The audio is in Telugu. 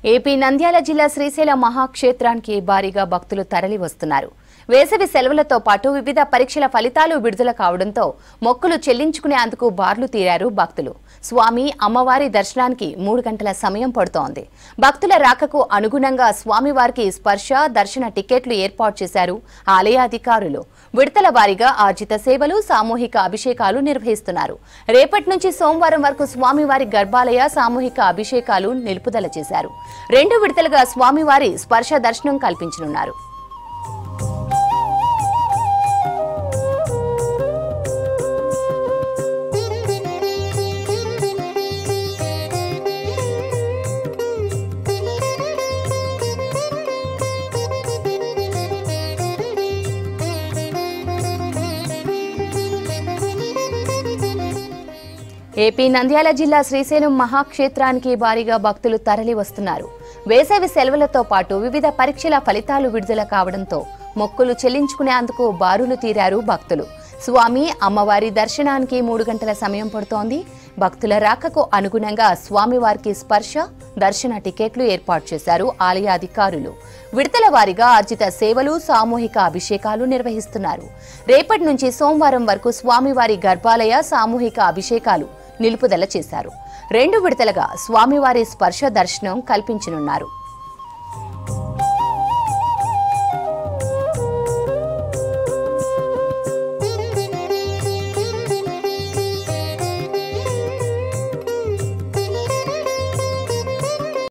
ఏపీ నంద్యాల జిల్లా శ్రీశైల మహాక్షేత్రానికి భారీగా భక్తులు తరలి వస్తున్నారు. వేసవి సెలవులతో పాటు వివిధ పరీక్షల ఫలితాలు విడుదల కావడంతో మొక్కులు చెల్లించుకునేందుకు బార్లు తీరారు భక్తులు. స్వామి అమ్మవారి దర్శనానికి 3 గంటల సమయం పడుతోంది. భక్తుల రాకకు అనుగుణంగా స్వామివారికి స్పర్శ దర్శన టికెట్లు ఏర్పాటు చేశారు ఆలయ అధికారులు. విడతల వారీగా ఆర్జిత సేవలు, సామూహిక అభిషేకాలు నిర్వహిస్తున్నారు. రేపటి నుంచి సోమవారం వరకు స్వామివారి గర్భాలయ సామూహిక అభిషేకాలు నిలుపుదల చేశారు. 2 విడతలుగా స్వామివారి స్పర్శ దర్శనం కల్పించనున్నారు. ఏపీ నంద్యాల జిల్లా శ్రీశైలం మహాక్షేత్రానికి భారీగా భక్తులు తరలి వస్తున్నారు. వేసవి సెలవులతో పాటు వివిధ పరీక్షల ఫలితాలు విడుదల కావడంతో మొక్కులు చెల్లించుకునేందుకు బారులు తీరారు భక్తులు. స్వామి అమ్మవారి దర్శనానికి 3 గంటల సమయం పడుతోంది. భక్తుల రాకకు అనుగుణంగా స్వామివారికి స్పర్శ దర్శన టికెట్లు ఏర్పాటు చేశారు ఆలయ అధికారులు. విడతల వారీగా ఆర్జిత సేవలు, సామూహిక అభిషేకాలు నిర్వహిస్తున్నారు. రేపటి నుంచి సోమవారం వరకు స్వామివారి గర్భాలయ సామూహిక అభిషేకాలు నిలుపుదల చేశారు. 2 విడతలుగా స్వామివారి స్పర్శ దర్శనం కల్పించనున్నారు.